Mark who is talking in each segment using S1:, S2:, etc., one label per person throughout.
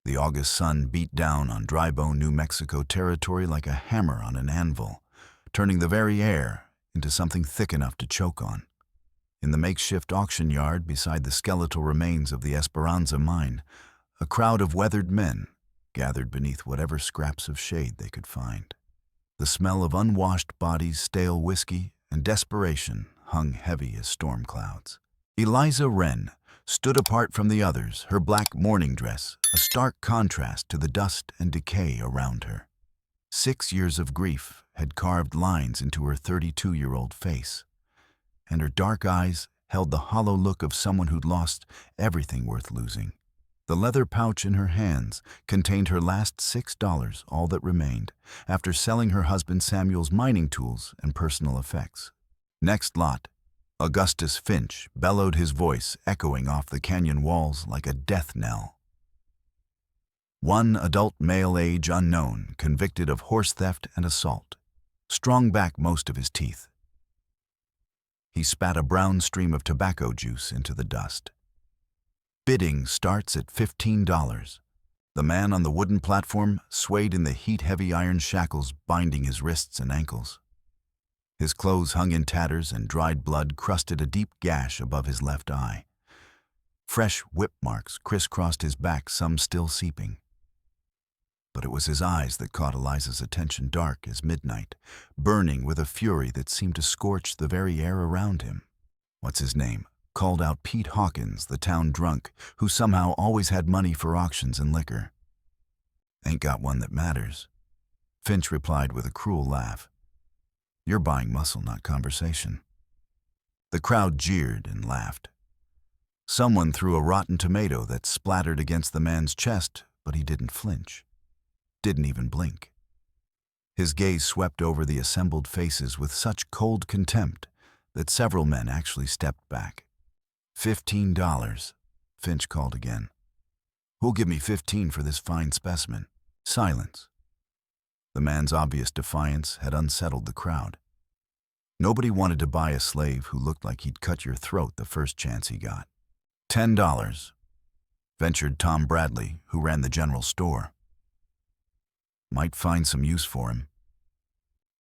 S1: The August sun beat down on Drybone, New Mexico territory like a hammer on an anvil, turning the very air into something thick enough to choke on. In the makeshift auction yard beside the skeletal remains of the Esperanza mine, a crowd of weathered men gathered beneath whatever scraps of shade they could find. The smell of unwashed bodies, stale whiskey, and desperation hung heavy as storm clouds. Eliza Wren stood apart from the others, her black mourning dress a stark contrast to the dust and decay around her. 6 years of grief had carved lines into her 32-year-old face, and her dark eyes held the hollow look of someone who'd lost everything worth losing. The leather pouch in her hands contained her last $6, all that remained, after selling her husband Samuel's mining tools and personal effects. Next lot, Augustus Finch bellowed, his voice echoing off the canyon walls like a death knell. One adult male, age unknown, convicted of horse theft and assault, strung back most of his teeth. He spat a brown stream of tobacco juice into the dust. Bidding starts at $15. The man on the wooden platform swayed in the heat-heavy iron shackles binding his wrists and ankles. His clothes hung in tatters and dried blood crusted a deep gash above his left eye. Fresh whip marks crisscrossed his back, some still seeping. But it was his eyes that caught Eliza's attention, dark as midnight, burning with a fury that seemed to scorch the very air around him. "What's his name?" called out Pete Hawkins, the town drunk, who somehow always had money for auctions and liquor. "Ain't got one that matters," Finch replied with a cruel laugh. "You're buying muscle, not conversation." The crowd jeered and laughed. Someone threw a rotten tomato that splattered against the man's chest, but he didn't flinch. Didn't even blink. His gaze swept over the assembled faces with such cold contempt that several men actually stepped back. $15, Finch called again. "Who'll give me 15 for this fine specimen?" Silence. The man's obvious defiance had unsettled the crowd. Nobody wanted to buy a slave who looked like he'd cut your throat the first chance he got. $10, ventured Tom Bradley, who ran the general store. "Might find some use for him."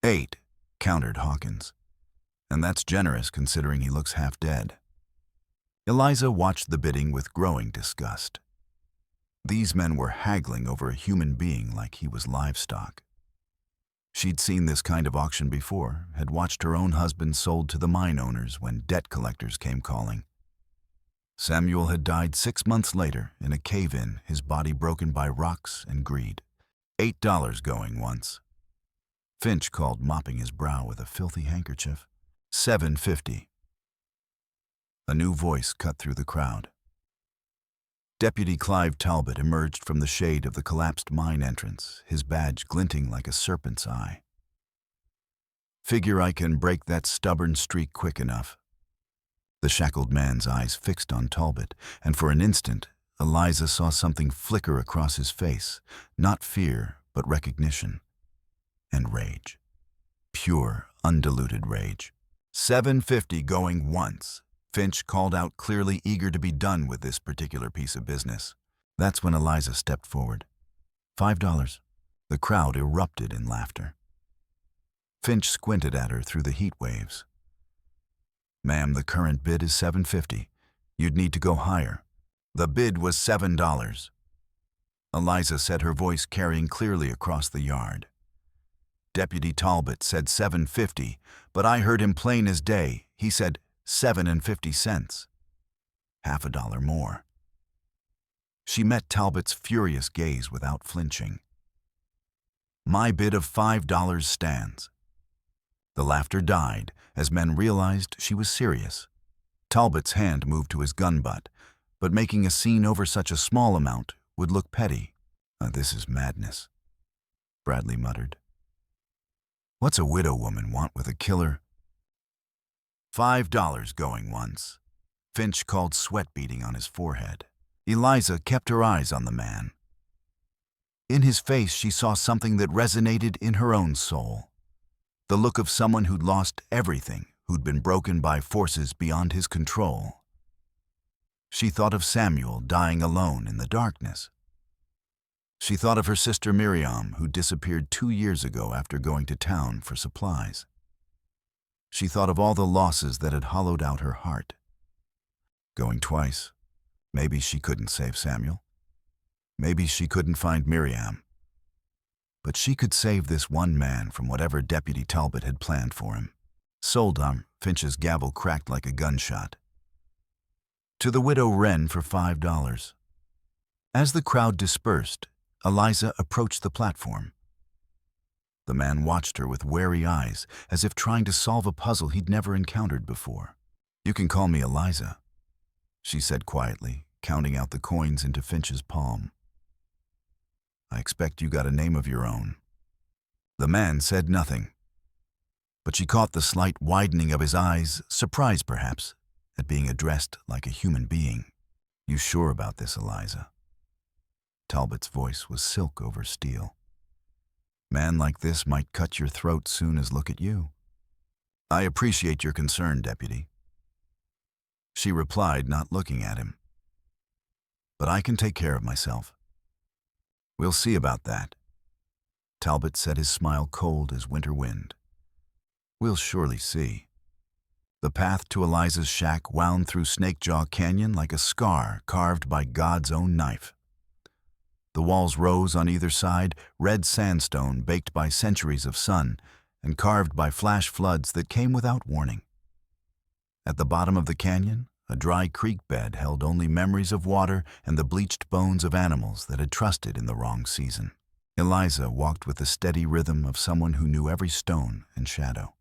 S1: "8, countered Hawkins. "And that's generous considering he looks half dead." Eliza watched the bidding with growing disgust. These men were haggling over a human being like he was livestock. She'd seen this kind of auction before, had watched her own husband sold to the mine owners when debt collectors came calling. Samuel had died 6 months later in a cave-in, his body broken by rocks and greed. $8 going once. Finch called, mopping his brow with a filthy handkerchief. $7.50. A new voice cut through the crowd. Deputy Clive Talbot emerged from the shade of the collapsed mine entrance, his badge glinting like a serpent's eye. "Figure I can break that stubborn streak quick enough." The shackled man's eyes fixed on Talbot, and for an instant, Eliza saw something flicker across his face, not fear, but recognition. And rage. Pure, undiluted rage. $7.50 going once. Finch called out, clearly eager to be done with this particular piece of business. That's when Eliza stepped forward. $5. The crowd erupted in laughter. Finch squinted at her through the heat waves. "Ma'am, the current bid is $7.50. You'd need to go higher." The bid was $7. Eliza said, her voice carrying clearly across the yard. Deputy Talbot said $7.50, but I heard him plain as day. He said $7.50. Half a dollar more. She met Talbot's furious gaze without flinching. "My bid of $5 stands." The laughter died as men realized she was serious. Talbot's hand moved to his gun butt, but making a scene over such a small amount would look petty. "This is madness," Bradley muttered. "What's a widow woman want with a killer?" $5 going once. Finch called, sweat beading on his forehead. Eliza kept her eyes on the man. In his face she saw something that resonated in her own soul. The look of someone who'd lost everything, who'd been broken by forces beyond his control. She thought of Samuel dying alone in the darkness. She thought of her sister Miriam, who disappeared 2 years ago after going to town for supplies. She thought of all the losses that had hollowed out her heart. Going twice. Maybe she couldn't save Samuel. Maybe she couldn't find Miriam. But she could save this one man from whatever Deputy Talbot had planned for him. Sold him, Finch's gavel cracked like a gunshot. To the widow Wren for $5. As the crowd dispersed, Eliza approached the platform. The man watched her with wary eyes, as if trying to solve a puzzle he'd never encountered before. "You can call me Eliza," she said quietly, counting out the coins into Finch's palm. "I expect you got a name of your own." The man said nothing, but she caught the slight widening of his eyes, surprised perhaps, at being addressed like a human being. "You sure about this, Eliza?" Talbot's voice was silk over steel. "Man like this might cut your throat soon as look at you." "I appreciate your concern, Deputy," she replied, not looking at him. "But I can take care of myself." "We'll see about that." Talbot said, his smile cold as winter wind. "We'll surely see." The path to Eliza's shack wound through Snakejaw Canyon like a scar carved by God's own knife. The walls rose on either side, red sandstone baked by centuries of sun and carved by flash floods that came without warning. At the bottom of the canyon, a dry creek bed held only memories of water and the bleached bones of animals that had trusted in the wrong season. Eliza walked with the steady rhythm of someone who knew every stone and shadow.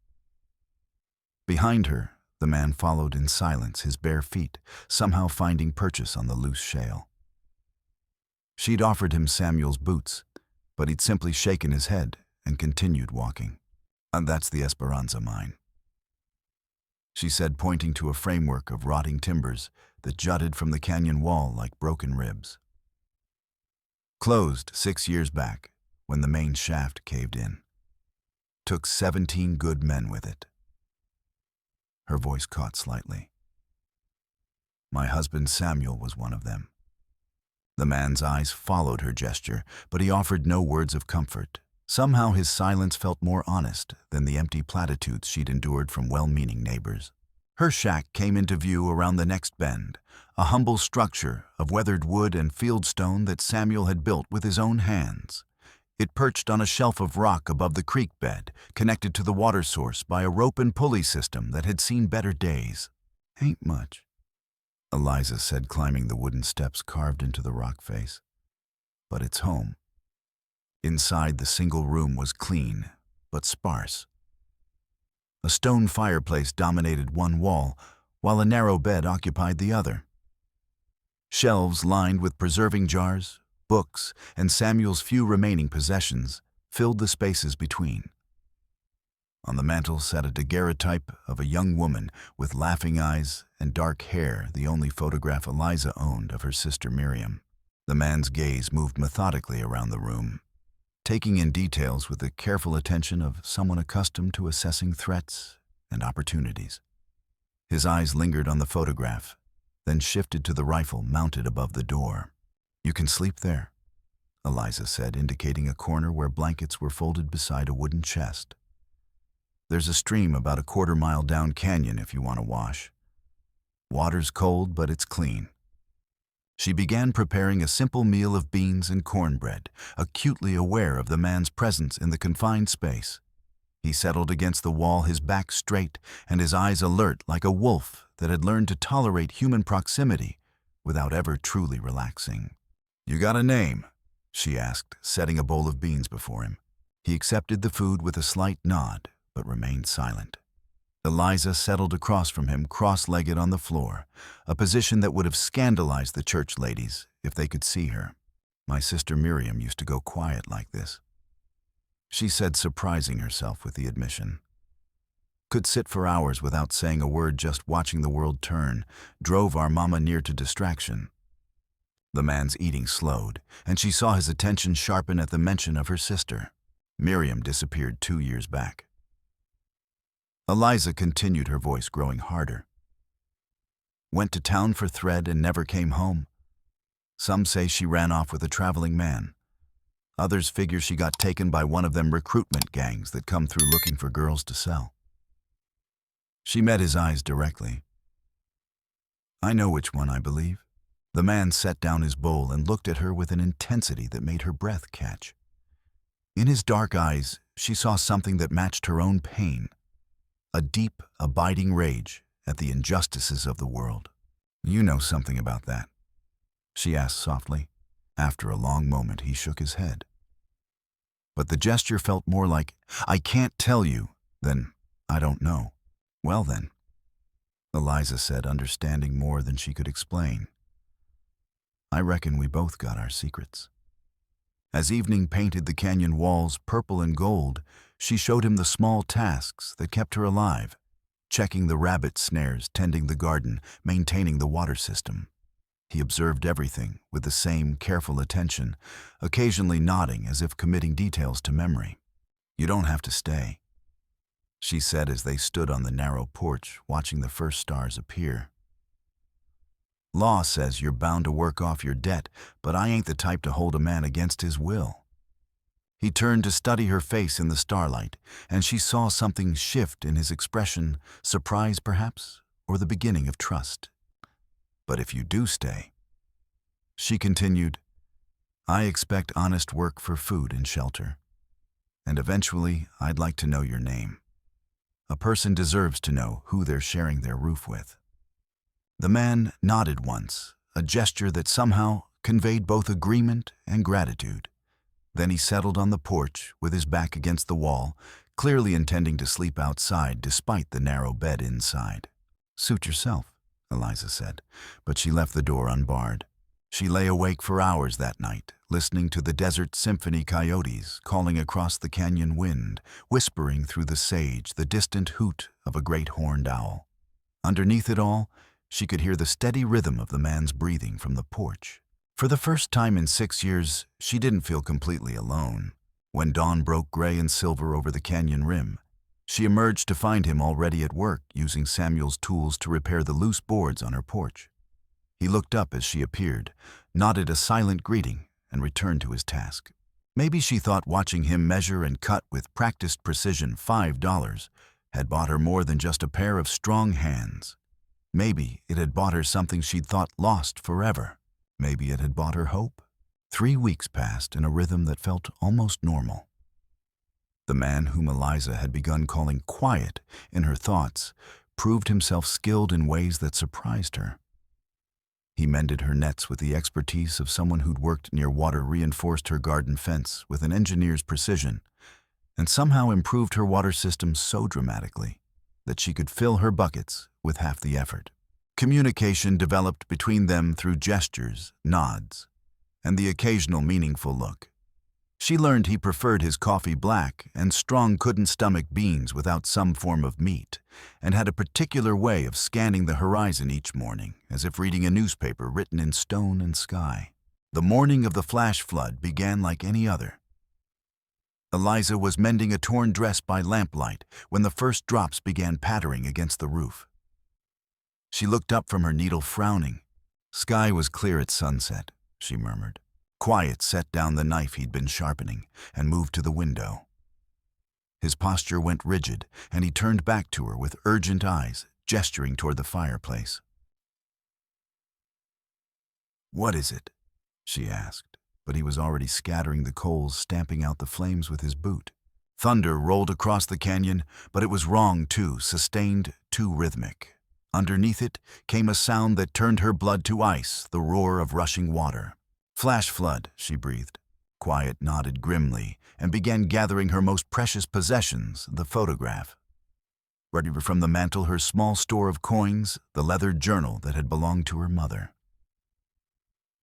S1: Behind her, the man followed in silence, his bare feet somehow finding purchase on the loose shale. She'd offered him Samuel's boots, but he'd simply shaken his head and continued walking. "And that's the Esperanza mine," she said, pointing to a framework of rotting timbers that jutted from the canyon wall like broken ribs. "Closed 6 years back, when the main shaft caved in. Took 17 good men with it." Her voice caught slightly. "My husband Samuel was one of them." The man's eyes followed her gesture, but he offered no words of comfort. Somehow his silence felt more honest than the empty platitudes she'd endured from well-meaning neighbors. Her shack came into view around the next bend, a humble structure of weathered wood and fieldstone that Samuel had built with his own hands. It perched on a shelf of rock above the creek bed, connected to the water source by a rope and pulley system that had seen better days. "Ain't much," Eliza said, climbing the wooden steps carved into the rock face. "But it's home." Inside, the single room was clean, but sparse. A stone fireplace dominated one wall, while a narrow bed occupied the other. Shelves lined with preserving jars, books, and Samuel's few remaining possessions filled the spaces between. On the mantel sat a daguerreotype of a young woman with laughing eyes and dark hair, the only photograph Eliza owned of her sister Miriam. The man's gaze moved methodically around the room, taking in details with the careful attention of someone accustomed to assessing threats and opportunities. His eyes lingered on the photograph, then shifted to the rifle mounted above the door. "You can sleep there," Eliza said, indicating a corner where blankets were folded beside a wooden chest. "There's a stream about a quarter-mile down canyon if you want to wash. Water's cold, but it's clean." She began preparing a simple meal of beans and cornbread, acutely aware of the man's presence in the confined space. He settled against the wall, his back straight and his eyes alert like a wolf that had learned to tolerate human proximity without ever truly relaxing. "You got a name?" she asked, setting a bowl of beans before him. He accepted the food with a slight nod, but remained silent. Eliza settled across from him, cross-legged on the floor, a position that would have scandalized the church ladies if they could see her. "My sister Miriam used to go quiet like this," she said, surprising herself with the admission. "Could sit for hours without saying a word, just watching the world turn, drove our mama near to distraction." The man's eating slowed, and she saw his attention sharpen at the mention of her sister. "Miriam disappeared 2 years back." Eliza continued, her voice growing harder. "Went to town for thread and never came home. Some say she ran off with a traveling man. Others figure she got taken by one of them recruitment gangs that come through looking for girls to sell. She met his eyes directly. I know which one I believe. The man set down his bowl and looked at her with an intensity that made her breath catch. In his dark eyes, she saw something that matched her own pain, a deep, abiding rage at the injustices of the world. You know something about that, she asked softly. After a long moment, he shook his head. But the gesture felt more like, I can't tell you, than I don't know. Well then, Eliza said, understanding more than she could explain. I reckon we both got our secrets. As evening painted the canyon walls purple and gold, she showed him the small tasks that kept her alive, checking the rabbit snares, tending the garden, maintaining the water system. He observed everything with the same careful attention, occasionally nodding as if committing details to memory. You don't have to stay, she said as they stood on the narrow porch watching the first stars appear. Law says you're bound to work off your debt, but I ain't the type to hold a man against his will. He turned to study her face in the starlight, and she saw something shift in his expression, surprise perhaps, or the beginning of trust. But if you do stay, she continued, I expect honest work for food and shelter. And eventually, I'd like to know your name. A person deserves to know who they're sharing their roof with. The man nodded once, a gesture that somehow conveyed both agreement and gratitude. Then he settled on the porch with his back against the wall, clearly intending to sleep outside despite the narrow bed inside. Suit yourself, Eliza said, but she left the door unbarred. She lay awake for hours that night, listening to the desert symphony coyotes calling across the canyon wind, whispering through the sage the distant hoot of a great horned owl. Underneath it all, she could hear the steady rhythm of the man's breathing from the porch. For the first time in 6 years, she didn't feel completely alone. When dawn broke gray and silver over the canyon rim, she emerged to find him already at work using Samuel's tools to repair the loose boards on her porch. He looked up as she appeared, nodded a silent greeting, and returned to his task. Maybe she thought watching him measure and cut with practiced precision $5 had bought her more than just a pair of strong hands. Maybe it had bought her something she'd thought lost forever. Maybe it had bought her hope. 3 weeks passed in a rhythm that felt almost normal. The man whom Eliza had begun calling quiet in her thoughts proved himself skilled in ways that surprised her. He mended her nets with the expertise of someone who'd worked near water, reinforced her garden fence with an engineer's precision, and somehow improved her water system so dramatically that she could fill her buckets with half the effort. Communication developed between them through gestures, nods, and the occasional meaningful look. She learned he preferred his coffee black and Strong couldn't stomach beans without some form of meat, and had a particular way of scanning the horizon each morning, as if reading a newspaper written in stone and sky. The morning of the flash flood began like any other. Eliza was mending a torn dress by lamplight when the first drops began pattering against the roof. She looked up from her needle, frowning. Sky was clear at sunset, she murmured. Quiet set down the knife he'd been sharpening and moved to the window. His posture went rigid, and he turned back to her with urgent eyes, gesturing toward the fireplace. What is it? She asked, but he was already scattering the coals, stamping out the flames with his boot. Thunder rolled across the canyon, but it was wrong too, sustained, too rhythmic. Underneath it came a sound that turned her blood to ice, the roar of rushing water. Flash flood, she breathed. Quiet nodded grimly and began gathering her most precious possessions, the photograph. Ready from the mantel her small store of coins, the leather journal that had belonged to her mother.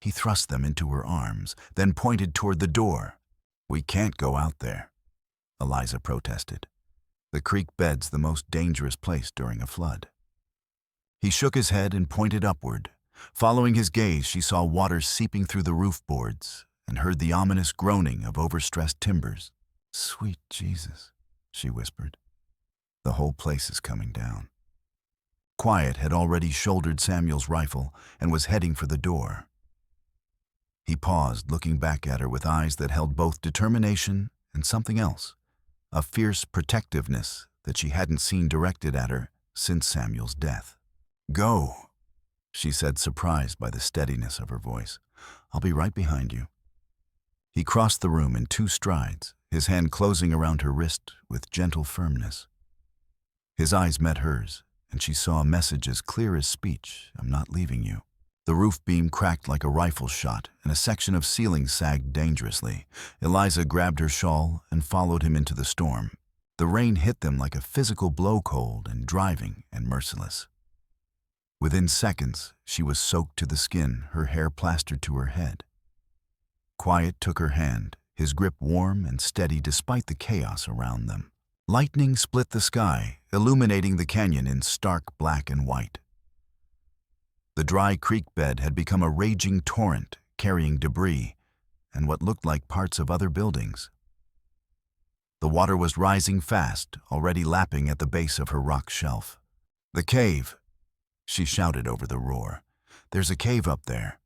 S1: He thrust them into her arms, then pointed toward the door. We can't go out there, Eliza protested. The creek bed's the most dangerous place during a flood. He shook his head and pointed upward. Following his gaze, she saw water seeping through the roof boards and heard the ominous groaning of overstressed timbers. Sweet Jesus, she whispered. The whole place is coming down. Quiet had already shouldered Samuel's rifle and was heading for the door. He paused, looking back at her with eyes that held both determination and something else, a fierce protectiveness that she hadn't seen directed at her since Samuel's death. "Go," she said, surprised by the steadiness of her voice. "I'll be right behind you." He crossed the room in 2 strides, his hand closing around her wrist with gentle firmness. His eyes met hers, and she saw a message as clear as speech: "I'm not leaving you." The roof beam cracked like a rifle shot, and a section of ceiling sagged dangerously. Eliza grabbed her shawl and followed him into the storm. The rain hit them like a physical blow, cold and driving and merciless. Within seconds, she was soaked to the skin, her hair plastered to her head. Quiet took her hand, his grip warm and steady despite the chaos around them. Lightning split the sky, illuminating the canyon in stark black and white. The dry creek bed had become a raging torrent, carrying debris and what looked like parts of other buildings. The water was rising fast, already lapping at the base of her rock shelf. "The cave," she shouted over the roar. "There's a cave up there."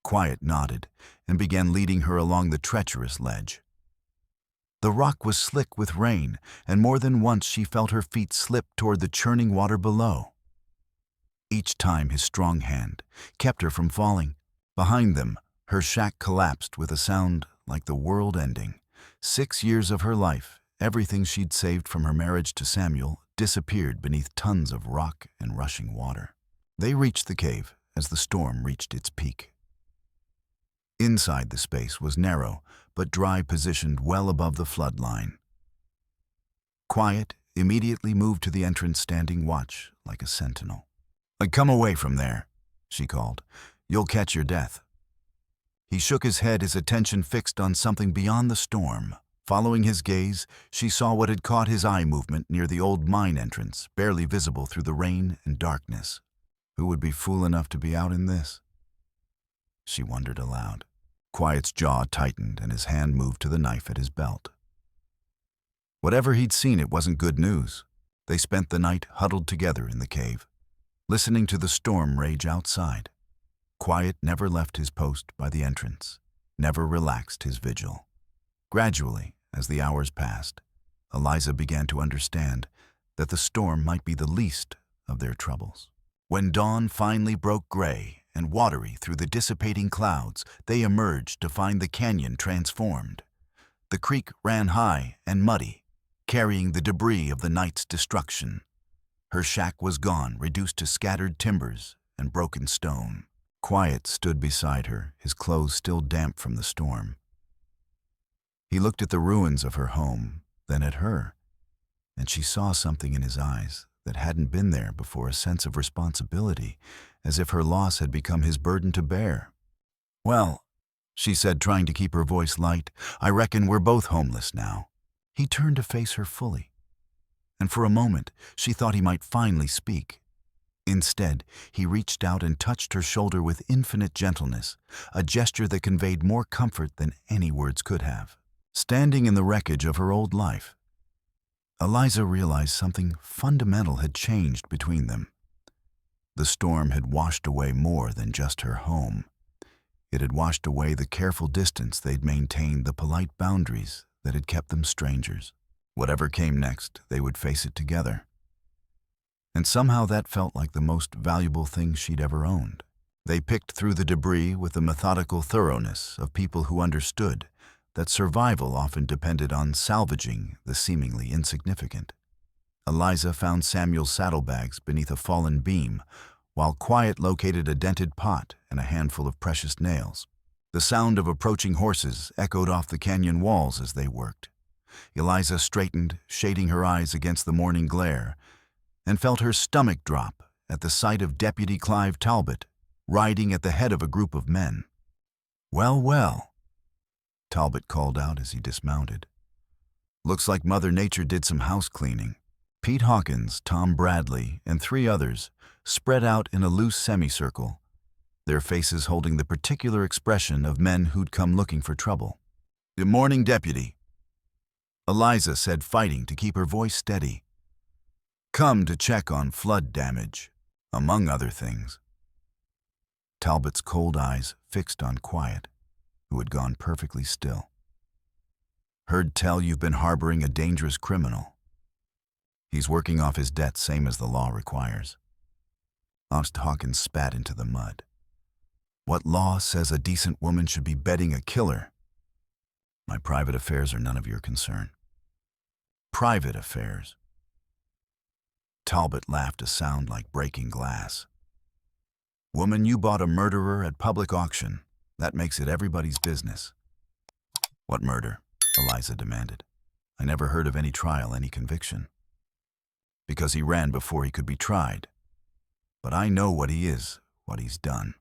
S1: Quiet nodded and began leading her along the treacherous ledge. The rock was slick with rain, and more than once she felt her feet slip toward the churning water below. Each time his strong hand kept her from falling. Behind them, her shack collapsed with a sound like the world ending. 6 years of her life, everything she'd saved from her marriage to Samuel, disappeared beneath tons of rock and rushing water. They reached the cave as the storm reached its peak. Inside the space was narrow, but dry, positioned well above the flood line. Quiet immediately moved to the entrance, standing watch like a sentinel. "Come away from there," she called. "You'll catch your death." He shook his head, his attention fixed on something beyond the storm. Following his gaze, she saw what had caught his eye: movement near the old mine entrance, barely visible through the rain and darkness. Who would be fool enough to be out in this? She wondered aloud. Quiet's jaw tightened and his hand moved to the knife at his belt. Whatever he'd seen, it wasn't good news. They spent the night huddled together in the cave, listening to the storm rage outside. Quiet never left his post by the entrance, never relaxed his vigil. Gradually, as the hours passed, Eliza began to understand that the storm might be the least of their troubles. When dawn finally broke gray and watery through the dissipating clouds, they emerged to find the canyon transformed. The creek ran high and muddy, carrying the debris of the night's destruction. Her shack was gone, reduced to scattered timbers and broken stone. Quiet stood beside her, his clothes still damp from the storm. He looked at the ruins of her home, then at her, and she saw something in his eyes that hadn't been there before, a sense of responsibility, as if her loss had become his burden to bear. "Well," she said, trying to keep her voice light, "I reckon we're both homeless now." He turned to face her fully, and for a moment she thought he might finally speak. Instead, he reached out and touched her shoulder with infinite gentleness, a gesture that conveyed more comfort than any words could have. Standing in the wreckage of her old life, Eliza realized something fundamental had changed between them. The storm had washed away more than just her home. It had washed away the careful distance they'd maintained, the polite boundaries that had kept them strangers. Whatever came next, they would face it together. And somehow that felt like the most valuable thing she'd ever owned. They picked through the debris with the methodical thoroughness of people who understood that survival often depended on salvaging the seemingly insignificant. Eliza found Samuel's saddlebags beneath a fallen beam, while Quiet located a dented pot and a handful of precious nails. The sound of approaching horses echoed off the canyon walls as they worked. Eliza straightened, shading her eyes against the morning glare, and felt her stomach drop at the sight of Deputy Clive Talbot riding at the head of a group of men. "Well, well," Talbot called out as he dismounted. "Looks like Mother Nature did some house cleaning." Pete Hawkins, Tom Bradley, and 3 others spread out in a loose semicircle, their faces holding the particular expression of men who'd come looking for trouble. "Good morning, Deputy," Eliza said, fighting to keep her voice steady. "Come to check on flood damage, among other things." Talbot's cold eyes fixed on Quiet. who had gone perfectly still. "Heard tell you've been harboring a dangerous criminal. He's working off his debt same as the law requires." Honest Hawkins spat into the mud. "What law says a decent woman should be bedding a killer? My private affairs are none of your concern." "Private affairs?" Talbot laughed a sound like breaking glass. "Woman, you bought a murderer at public auction. That makes it everybody's business." "What murder?" Eliza demanded. "I never heard of any trial, any conviction." "Because he ran before he could be tried. But I know what he is, what he's done."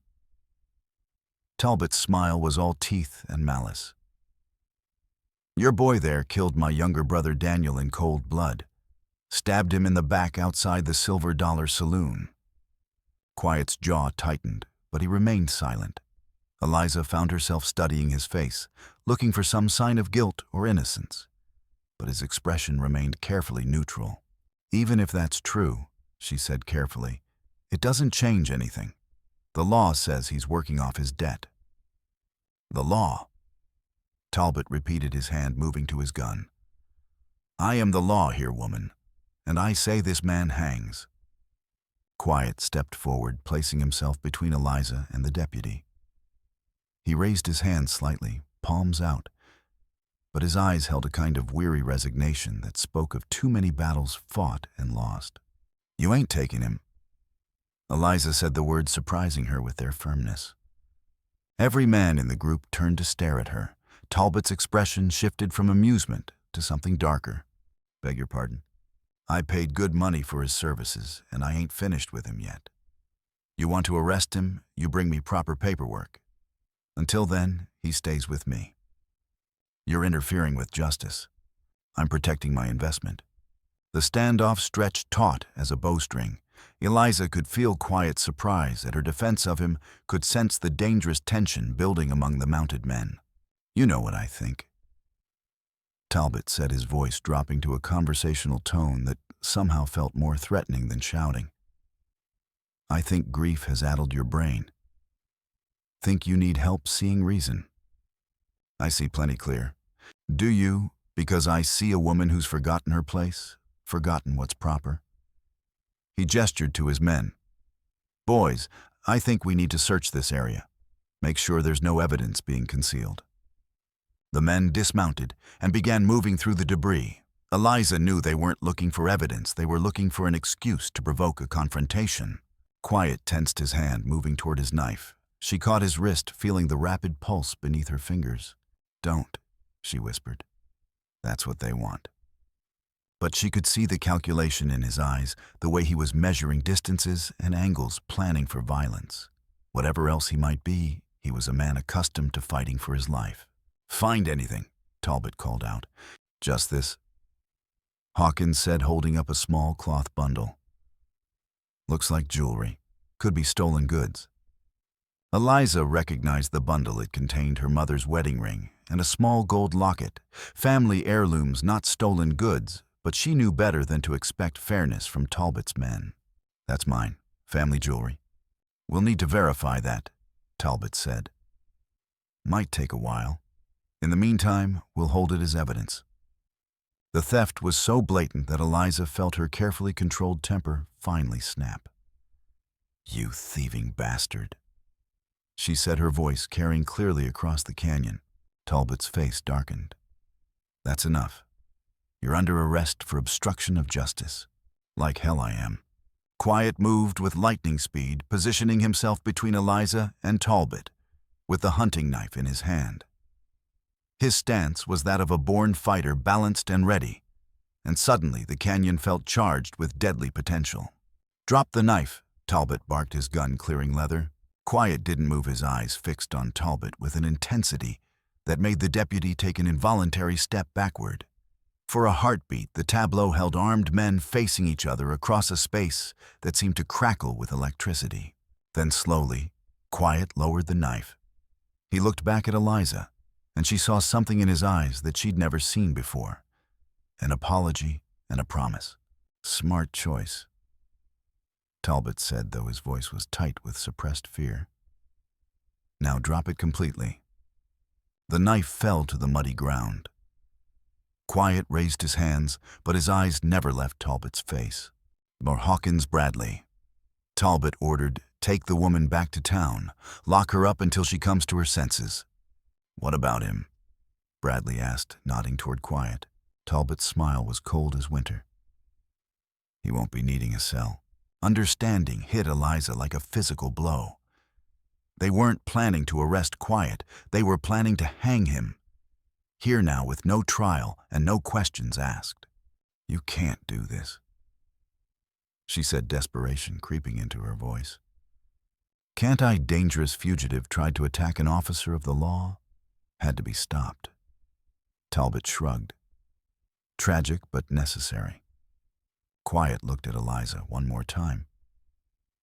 S1: Talbot's smile was all teeth and malice. "Your boy there killed my younger brother Daniel in cold blood. Stabbed him in the back outside the Silver Dollar Saloon." Quiet's jaw tightened, but he remained silent. Eliza found herself studying his face, looking for some sign of guilt or innocence. But his expression remained carefully neutral. "Even if that's true," she said carefully, "it doesn't change anything. The law says he's working off his debt." "The law?" Talbot repeated, his hand moving to his gun. "I am the law here, woman, and I say this man hangs." Quiet stepped forward, placing himself between Eliza and the deputy. He raised his hand slightly, palms out, but his eyes held a kind of weary resignation that spoke of too many battles fought and lost. "You ain't taking him." Eliza said the words surprising her with their firmness. Every man in the group turned to stare at her. Talbot's expression shifted from amusement to something darker. "Beg your pardon? I paid good money for his services, and I ain't finished with him yet. You want to arrest him, you bring me proper paperwork. Until then, he stays with me. You're interfering with justice. I'm protecting my investment." The standoff stretched taut as a bowstring. Eliza could feel Quiet's surprise at her defense of him, could sense the dangerous tension building among the mounted men. "You know what I think," Talbot said, his voice dropping to a conversational tone that somehow felt more threatening than shouting. "I think grief has addled your brain. Think you need help seeing reason. I see plenty clear. Do you, because I see a woman who's forgotten her place, forgotten what's proper?" He gestured to his men. "Boys, I think we need to search this area. Make sure there's no evidence being concealed." The men dismounted and began moving through the debris. Eliza knew they weren't looking for evidence, they were looking for an excuse to provoke a confrontation. Quiet tensed his hand, moving toward his knife. She caught his wrist, feeling the rapid pulse beneath her fingers. "Don't," she whispered. "That's what they want." But she could see the calculation in his eyes, the way he was measuring distances and angles, planning for violence. Whatever else he might be, he was a man accustomed to fighting for his life. "Find anything?" Talbot called out. "Just this," Hawkins said, holding up a small cloth bundle. "Looks like jewelry. Could be stolen goods." Eliza recognized the bundle. It contained her mother's wedding ring and a small gold locket, family heirlooms, not stolen goods, but she knew better than to expect fairness from Talbot's men. "That's mine, family jewelry. We'll need to verify that," Talbot said. "Might take a while. In the meantime, we'll hold it as evidence." The theft was so blatant that Eliza felt her carefully controlled temper finally snap. "You thieving bastard," she said, her voice carrying clearly across the canyon. Talbot's face darkened. "That's enough. You're under arrest for obstruction of justice." "Like hell I am." Quiet moved with lightning speed, positioning himself between Eliza and Talbot, with the hunting knife in his hand. His stance was that of a born fighter, balanced and ready, and suddenly the canyon felt charged with deadly potential. "Drop the knife," Talbot barked, his gun clearing leather. Quiet didn't move, his eyes fixed on Talbot with an intensity that made the deputy take an involuntary step backward. For a heartbeat, the tableau held armed men facing each other across a space that seemed to crackle with electricity. Then slowly, Quiet lowered the knife. He looked back at Eliza, and she saw something in his eyes that she'd never seen before. An apology and a promise. "Smart choice," Talbot said, though his voice was tight with suppressed fear. "Now drop it completely." The knife fell to the muddy ground. Quiet raised his hands, but his eyes never left Talbot's face. "Or Hawkins Bradley." Talbot ordered, "Take the woman back to town. Lock her up until she comes to her senses." "What about him?" Bradley asked, nodding toward Quiet. Talbot's smile was cold as winter. "He won't be needing a cell." Understanding hit Eliza like a physical blow. They weren't planning to arrest Quiet. They were planning to hang him. Here now with no trial and no questions asked. "You can't do this," she said, desperation creeping into her voice. "Can't I?" Dangerous fugitive tried to attack an officer of the law. Had to be stopped. Talbot shrugged. Tragic but necessary. Quiet looked at Eliza one more time,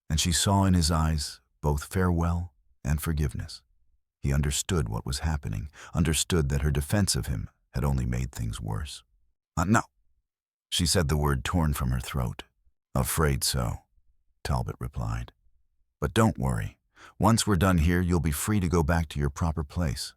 S1: and she saw in his eyes both farewell and forgiveness. He understood what was happening, understood that her defense of him had only made things worse. "No," she said, the word torn from her throat. "Afraid so," Talbot replied. "But don't worry. Once we're done here, you'll be free to go back to your proper place."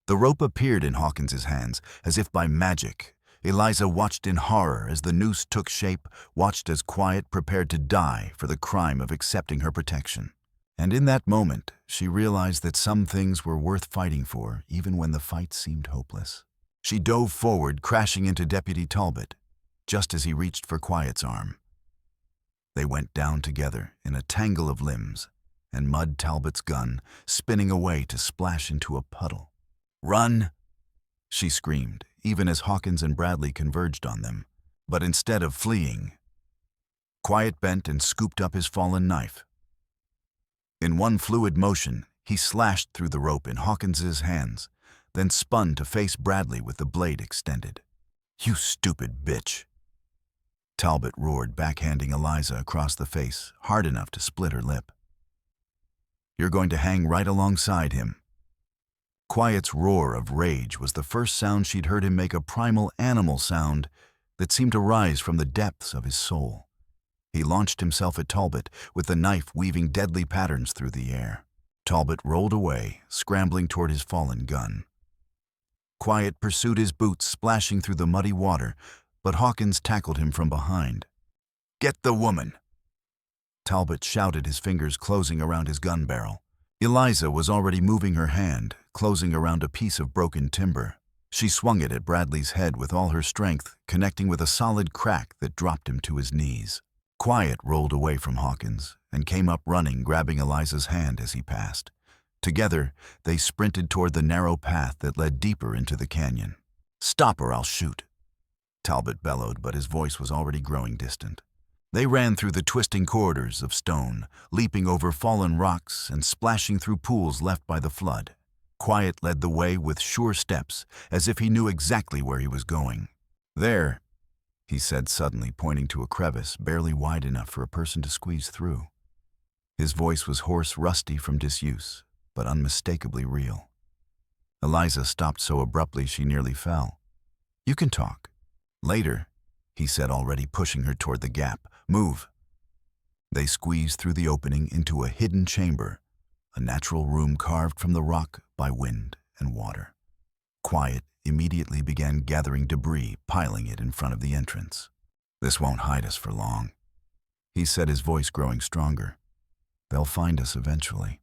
S1: The rope appeared in Hawkins's hands, as if by magic. Eliza watched in horror as the noose took shape, watched as Quiet prepared to die for the crime of accepting her protection. And in that moment, she realized that some things were worth fighting for, even when the fight seemed hopeless. She dove forward, crashing into Deputy Talbot, just as he reached for Quiet's arm. They went down together in a tangle of limbs, and Mud Talbot's gun spinning away to splash into a puddle. "Run!" she screamed, even as Hawkins and Bradley converged on them. But instead of fleeing, Quiet bent and scooped up his fallen knife. In one fluid motion, he slashed through the rope in Hawkins's hands, then spun to face Bradley with the blade extended. "You stupid bitch!" Talbot roared, backhanding Eliza across the face, hard enough to split her lip. "You're going to hang right alongside him." Quiet's roar of rage was the first sound she'd heard him make, a primal animal sound that seemed to rise from the depths of his soul. He launched himself at Talbot, with the knife weaving deadly patterns through the air. Talbot rolled away, scrambling toward his fallen gun. Quiet pursued his boots, splashing through the muddy water, but Hawkins tackled him from behind. "Get the woman!" Talbot shouted, his fingers closing around his gun barrel. Eliza was already moving her hand, closing around a piece of broken timber. She swung it at Bradley's head with all her strength, connecting with a solid crack that dropped him to his knees. Quiet rolled away from Hawkins and came up running, grabbing Eliza's hand as he passed. Together, they sprinted toward the narrow path that led deeper into the canyon. "Stop or I'll shoot," Talbot bellowed, but his voice was already growing distant. They ran through the twisting corridors of stone, leaping over fallen rocks and splashing through pools left by the flood. Quiet led the way with sure steps, as if he knew exactly where he was going. "There," he said suddenly, pointing to a crevice barely wide enough for a person to squeeze through. His voice was hoarse, rusty from disuse, but unmistakably real. Eliza stopped so abruptly she nearly fell. "You can talk later," he said, already pushing her toward the gap. "Move." They squeezed through the opening into a hidden chamber, a natural room carved from the rock by wind and water. Quiet immediately began gathering debris, piling it in front of the entrance. "This won't hide us for long," he said, his voice growing stronger. "They'll find us eventually."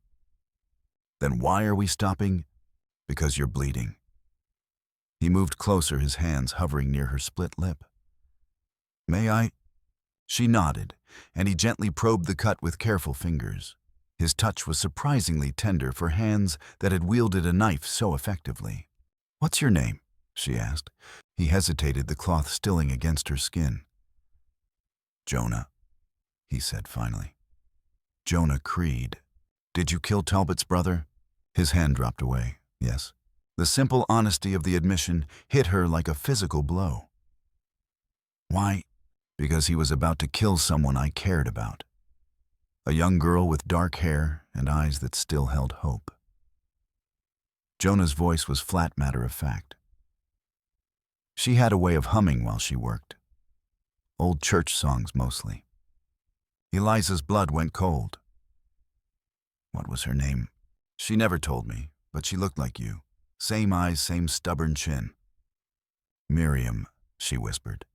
S1: "Then why are we stopping?" "Because you're bleeding." He moved closer, his hands hovering near her split lip. "May I?" She nodded, and he gently probed the cut with careful fingers. His touch was surprisingly tender for hands that had wielded a knife so effectively. "What's your name?" she asked. He hesitated, the cloth stilling against her skin. "Jonah," he said finally. "Jonah Creed. Did you kill Talbot's brother?" His hand dropped away. "Yes." The simple honesty of the admission hit her like a physical blow. "Why?" "Because he was about to kill someone I cared about. A young girl with dark hair and eyes that still held hope." Jonah's voice was flat, matter-of-fact. She had a way of humming while she worked. Old church songs mostly. Eliza's blood went cold. "What was her name?" "She never told me, but she looked like you." Same eyes, same stubborn chin. Miriam, she whispered.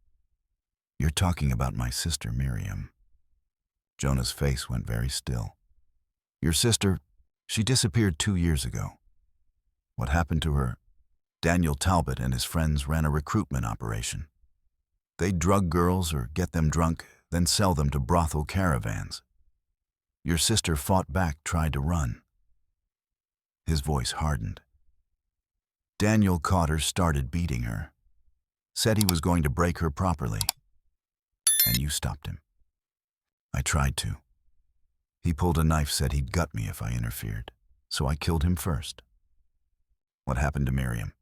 S1: You're talking about my sister, Miriam. Jonah's face went very still. Your sister, she disappeared 2 years ago. What happened to her? Daniel Talbot and his friends ran a recruitment operation. They'd drug girls or get them drunk, then sell them to brothel caravans. Your sister fought back, tried to run. His voice hardened. Daniel caught her, started beating her. Said he was going to break her properly. And you stopped him. I tried to. He pulled a knife, said he'd gut me if I interfered. So I killed him first. What happened to Miriam?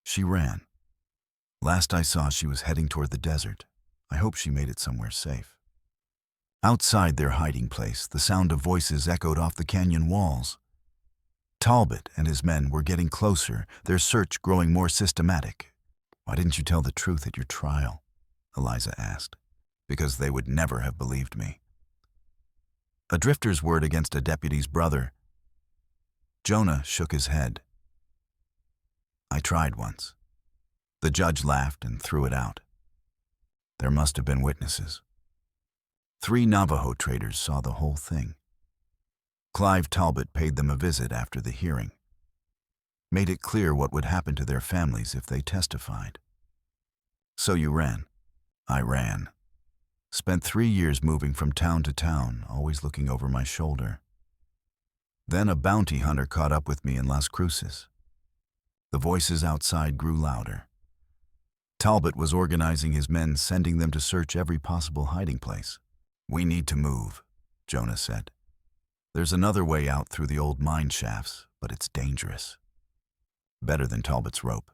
S1: She ran. Last I saw, she was heading toward the desert. I hope she made it somewhere safe. Outside their hiding place, the sound of voices echoed off the canyon walls. Talbot and his men were getting closer, their search growing more systematic. Why didn't you tell the truth at your trial? Eliza asked. Because they would never have believed me. A drifter's word against a deputy's brother. Jonah shook his head. I tried once. The judge laughed and threw it out. There must have been witnesses. 3 Navajo traders saw the whole thing. Clive Talbot paid them a visit after the hearing. Made it clear what would happen to their families if they testified. So you ran. I ran. Spent 3 years moving from town to town, always looking over my shoulder. Then a bounty hunter caught up with me in Las Cruces. The voices outside grew louder. Talbot was organizing his men, sending them to search every possible hiding place. We need to move, Jonah said. There's another way out through the old mine shafts, but it's dangerous. Better than Talbot's rope.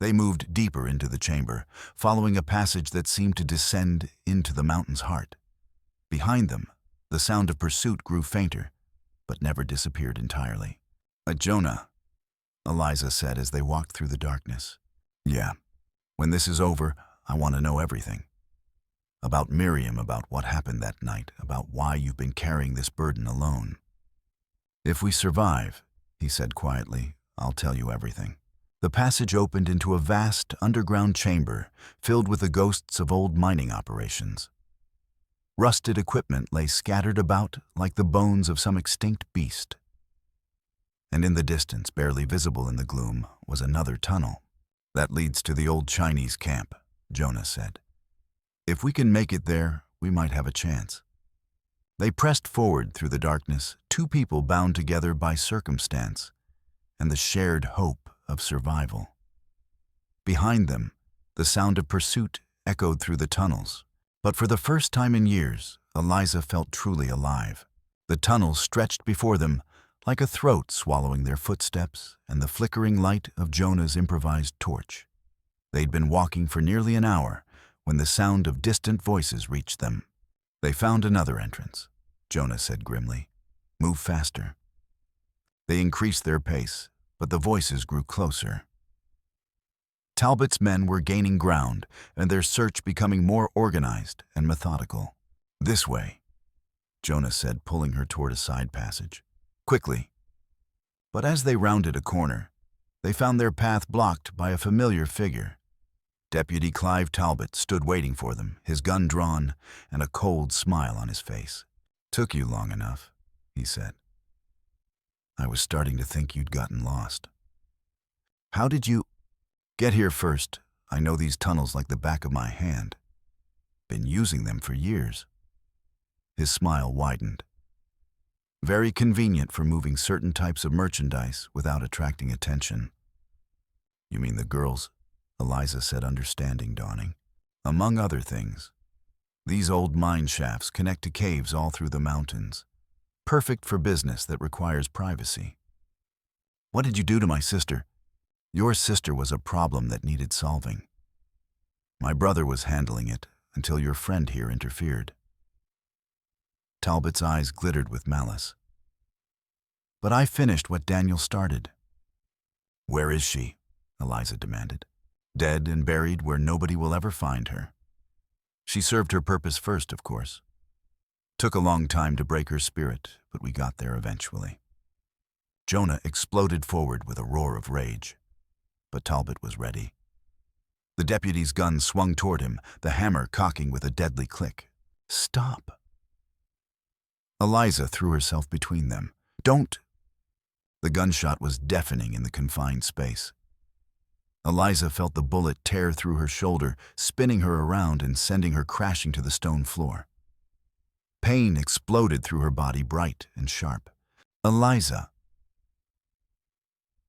S1: They moved deeper into the chamber, following a passage that seemed to descend into the mountain's heart. Behind them, the sound of pursuit grew fainter, but never disappeared entirely. Jonah, Eliza said as they walked through the darkness. Yeah, when this is over, I want to know everything. About Miriam, about what happened that night, about why you've been carrying this burden alone. If we survive, he said quietly, I'll tell you everything. The passage opened into a vast underground chamber filled with the ghosts of old mining operations. Rusted equipment lay scattered about like the bones of some extinct beast. And in the distance, barely visible in the gloom, was another tunnel. That leads to the old Chinese camp, Jonah said. If we can make it there, we might have a chance. They pressed forward through the darkness, 2 people bound together by circumstance and the shared hope of survival. Behind them, the sound of pursuit echoed through the tunnels. But for the first time in years, Eliza felt truly alive. The tunnels stretched before them like a throat swallowing their footsteps and the flickering light of Jonah's improvised torch. They'd been walking for nearly an hour when the sound of distant voices reached them. They found another entrance, Jonah said grimly. Move faster. They increased their pace, but the voices grew closer. Talbot's men were gaining ground, and their search becoming more organized and methodical. This way, Jonah said, pulling her toward a side passage. Quickly. But as they rounded a corner, they found their path blocked by a familiar figure. Deputy Clive Talbot stood waiting for them, his gun drawn and a cold smile on his face. Took you long enough, he said. I was starting to think you'd gotten lost. How did you get here first? I know these tunnels like the back of my hand. Been using them for years. His smile widened. Very convenient for moving certain types of merchandise without attracting attention. You mean the girls? Eliza said, understanding dawning. Among other things. These old mine shafts connect to caves all through the mountains. Perfect for business that requires privacy. What did you do to my sister? Your sister was a problem that needed solving. My brother was handling it until your friend here interfered. Talbot's eyes glittered with malice. But I finished what Daniel started. Where is she? Eliza demanded. Dead and buried where nobody will ever find her. She served her purpose first, of course. Took a long time to break her spirit, but we got there eventually. Jonah exploded forward with a roar of rage. But Talbot was ready. The deputy's gun swung toward him, the hammer cocking with a deadly click. "Stop!" Eliza threw herself between them. "Don't!" The gunshot was deafening in the confined space. Eliza felt the bullet tear through her shoulder, spinning her around and sending her crashing to the stone floor. Pain exploded through her body, bright and sharp. "Eliza!"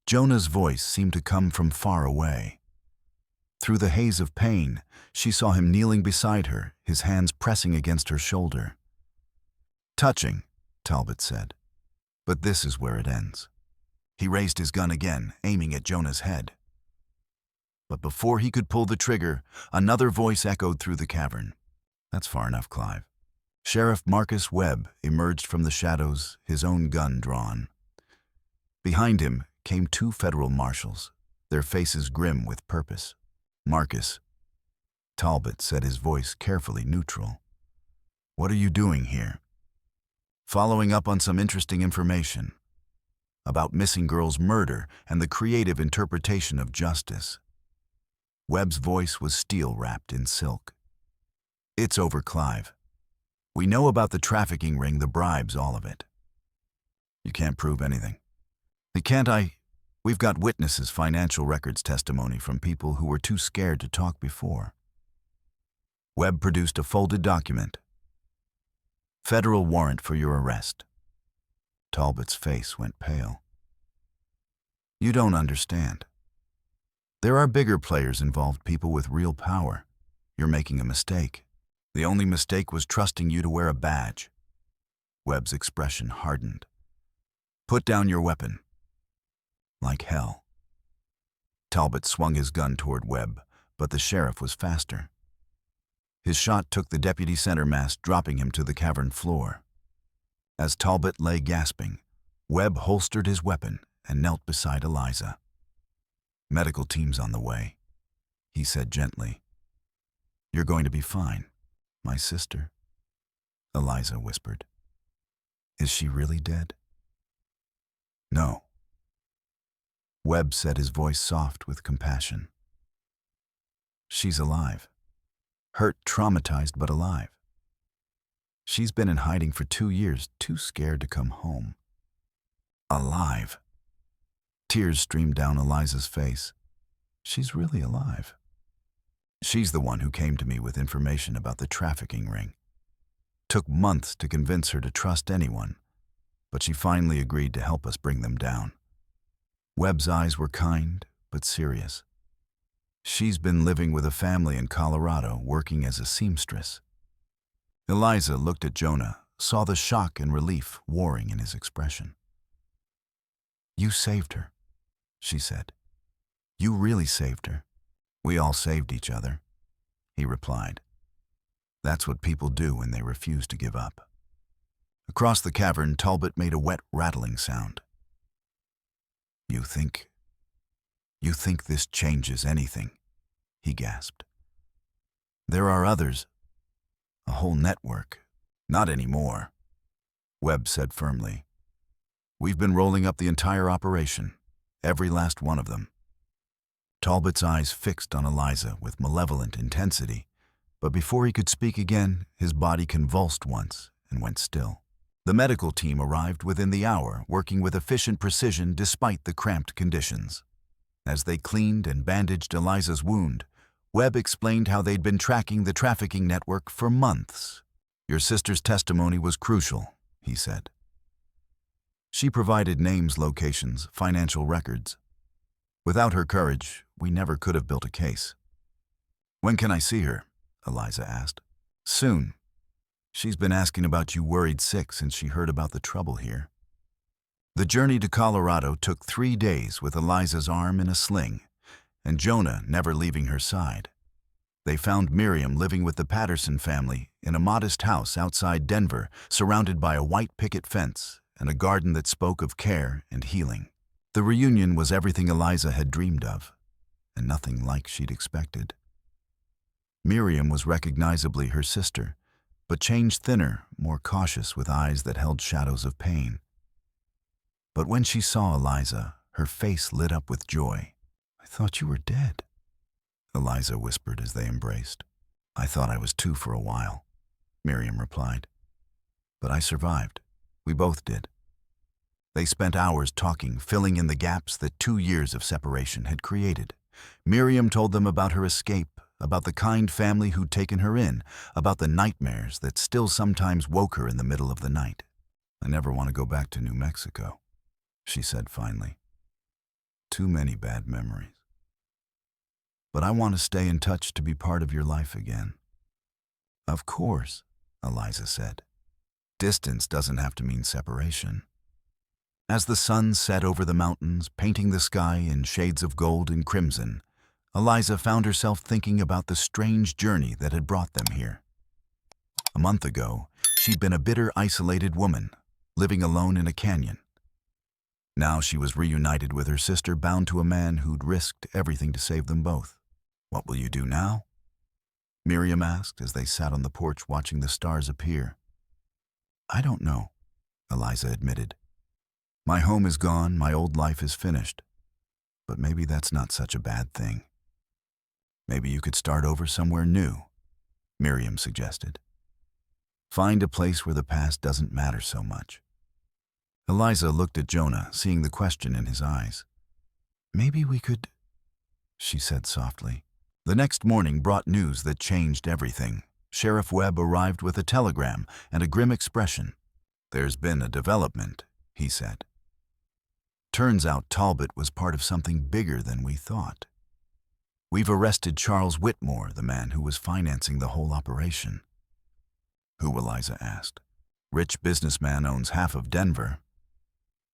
S1: Jonah's voice seemed to come from far away. Through the haze of pain, she saw him kneeling beside her, his hands pressing against her shoulder. "Touching," Talbot said. "But this is where it ends." He raised his gun again, aiming at Jonah's head. But before he could pull the trigger, another voice echoed through the cavern. "That's far enough, Clive." Sheriff Marcus Webb emerged from the shadows, his own gun drawn. Behind him came two federal marshals, their faces grim with purpose. "Marcus," Talbot said, his voice carefully neutral. "What are you doing here?" "Following up on some interesting information about missing girls' murder and the creative interpretation of justice." Webb's voice was steel-wrapped in silk. "It's over, Clive. We know about the trafficking ring, the bribes, all of it." "You can't prove anything." We've got witnesses, financial records, testimony from people who were too scared to talk before." Webb produced a folded document. "Federal warrant for your arrest." Talbot's face went pale. "You don't understand. There are bigger players involved, people with real power. You're making a mistake. The only mistake was trusting you to wear a badge." Webb's expression hardened. "Put down your weapon." "Like hell." Talbot swung his gun toward Webb, but the sheriff was faster. His shot took the deputy center mass, dropping him to the cavern floor. As Talbot lay gasping, Webb holstered his weapon and knelt beside Eliza. "Medical team's on the way," he said gently. "You're going to be fine, my sister," Eliza whispered. "Is she really dead?" "No." Webb said, his voice soft with compassion. "She's alive. Hurt, traumatized, but alive. She's been in hiding for 2 years, too scared to come home." "Alive?" Tears streamed down Eliza's face. "She's really alive. She's the one who came to me with information about the trafficking ring. Took months to convince her to trust anyone, but she finally agreed to help us bring them down." Webb's eyes were kind, but serious. "She's been living with a family in Colorado, working as a seamstress." Eliza looked at Jonah, saw the shock and relief warring in his expression. "You saved her," she said. "You really saved her." "We all saved each other," he replied. "That's what people do when they refuse to give up." Across the cavern, Talbot made a wet, rattling sound. You think this changes anything?" he gasped. "There are others. A whole network." "Not anymore," Webb said firmly. "We've been rolling up the entire operation, every last one of them." Talbot's eyes fixed on Eliza with malevolent intensity, but before he could speak again, his body convulsed once and went still. The medical team arrived within the hour, working with efficient precision despite the cramped conditions. As they cleaned and bandaged Eliza's wound, Webb explained how they'd been tracking the trafficking network for months. "Your sister's testimony was crucial," he said. "She provided names, locations, financial records. Without her courage, we never could have built a case." "When can I see her?" Eliza asked. "Soon. She's been asking about you, worried sick since she heard about the trouble here." The journey to Colorado took 3 days with Eliza's arm in a sling, and Jonah never leaving her side. They found Miriam living with the Patterson family in a modest house outside Denver, surrounded by a white picket fence and a garden that spoke of care and healing. The reunion was everything Eliza had dreamed of, and nothing like she'd expected. Miriam was recognizably her sister, but changed thinner, more cautious, with eyes that held shadows of pain. But when she saw Eliza, her face lit up with joy. "I thought you were dead," Eliza whispered as they embraced. "I thought I was too for a while," Miriam replied. "But I survived. We both did." They spent hours talking, filling in the gaps that 2 years of separation had created. Miriam told them about her escape, about the kind family who'd taken her in, about the nightmares that still sometimes woke her in the middle of the night. "I never want to go back to New Mexico," she said finally. "Too many bad memories. But I want to stay in touch to be part of your life again." "Of course," Eliza said. "Distance doesn't have to mean separation." As the sun set over the mountains, painting the sky in shades of gold and crimson, Eliza found herself thinking about the strange journey that had brought them here. A month ago, she'd been a bitter, isolated woman, living alone in a canyon. Now she was reunited with her sister, bound to a man who'd risked everything to save them both. "What will you do now?" Miriam asked as they sat on the porch watching the stars appear. "I don't know," Eliza admitted. "My home is gone, my old life is finished. But maybe that's not such a bad thing. Maybe you could start over somewhere new," Miriam suggested. "Find a place where the past doesn't matter so much." Eliza looked at Jonah, seeing the question in his eyes. "Maybe we could," she said softly. The next morning brought news that changed everything. Sheriff Webb arrived with a telegram and a grim expression. "There's been a development," he said. "Turns out Talbot was part of something bigger than we thought. We've arrested Charles Whitmore, the man who was financing the whole operation." "Who?" Eliza asked. "Rich businessman, owns half of Denver.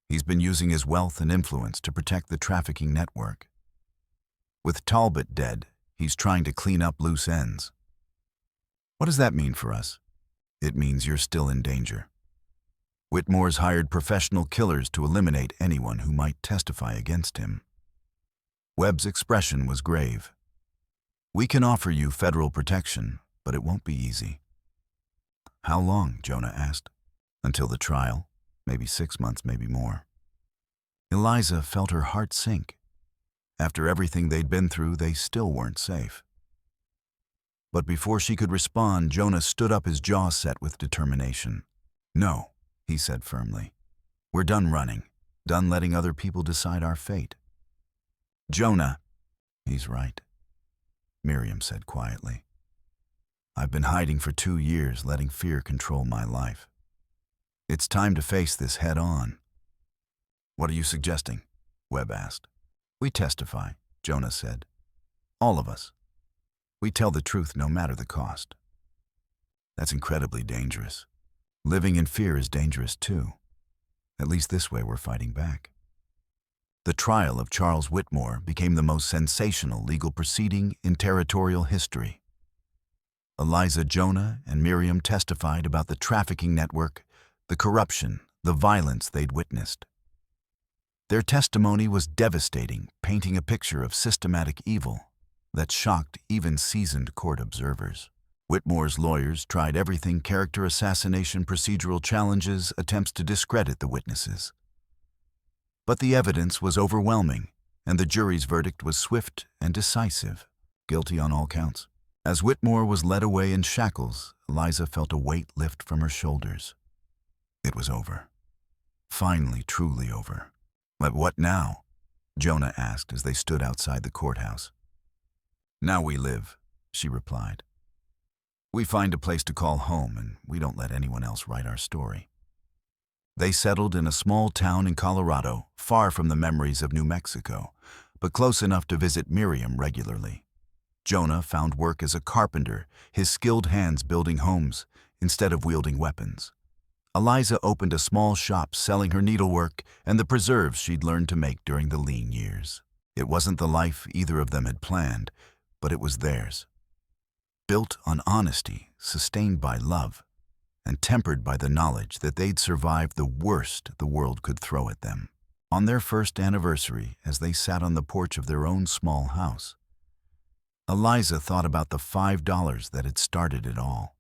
S1: He's been using his wealth and influence to protect the trafficking network. With Talbot dead, he's trying to clean up loose ends." "What does that mean for us?" "It means you're still in danger. Whitmore's hired professional killers to eliminate anyone who might testify against him." Webb's expression was grave. "We can offer you federal protection, but it won't be easy." "How long?" Jonah asked. "Until the trial. Maybe 6 months, maybe more." Eliza felt her heart sink. After everything they'd been through, they still weren't safe. But before she could respond, Jonah stood up, his jaw set with determination. "No," he said firmly. "We're done running, done letting other people decide our fate." "Jonah." "He's right," Miriam said quietly. "I've been hiding for 2 years, letting fear control my life. It's time to face this head on." "What are you suggesting?" Webb asked. "We testify," Jonah said. "All of us. We tell the truth no matter the cost." "That's incredibly dangerous. Living in fear is dangerous too. At least this way we're fighting back." The trial of Charles Whitmore became the most sensational legal proceeding in territorial history. Eliza, Jonah, and Miriam testified about the trafficking network, the corruption, the violence they'd witnessed. Their testimony was devastating, painting a picture of systematic evil that shocked even seasoned court observers. Whitmore's lawyers tried everything: character assassination, procedural challenges, attempts to discredit the witnesses. But the evidence was overwhelming, and the jury's verdict was swift and decisive: guilty on all counts. As Whitmore was led away in shackles, Eliza felt a weight lift from her shoulders. It was over. Finally, truly over. "But what now?" Jonah asked as they stood outside the courthouse. "Now we live," she replied. "We find a place to call home, and we don't let anyone else write our story." They settled in a small town in Colorado, far from the memories of New Mexico, but close enough to visit Miriam regularly. Jonah found work as a carpenter, his skilled hands building homes instead of wielding weapons. Eliza opened a small shop selling her needlework and the preserves she'd learned to make during the lean years. It wasn't the life either of them had planned, but it was theirs. Built on honesty, sustained by love, and tempered by the knowledge that they'd survived the worst the world could throw at them. On their first anniversary, as they sat on the porch of their own small house, Eliza thought about the $5 that had started it all.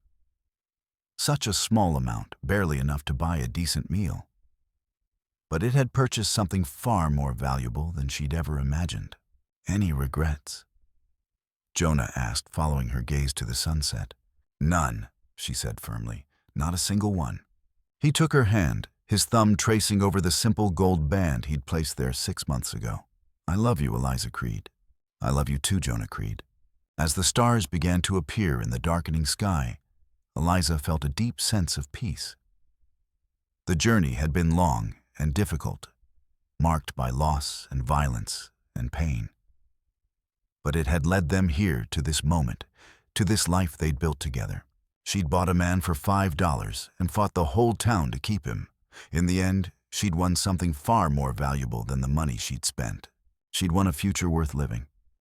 S1: Such a small amount, barely enough to buy a decent meal. But it had purchased something far more valuable than she'd ever imagined. Any regrets? Jonah asked, following her gaze to the sunset. None, she said firmly. Not a single one. He took her hand, his thumb tracing over the simple gold band he'd placed there 6 months ago. I love you, Eliza Creed. I love you too, Jonah Creed. As the stars began to appear in the darkening sky, Eliza felt a deep sense of peace. The journey had been long and difficult, marked by loss and violence and pain. But it had led them here to this moment, to this life they'd built together. She'd bought a man for $5 and fought the whole town to keep him. In the end, she'd won something far more valuable than the money she'd spent. She'd won a future worth living.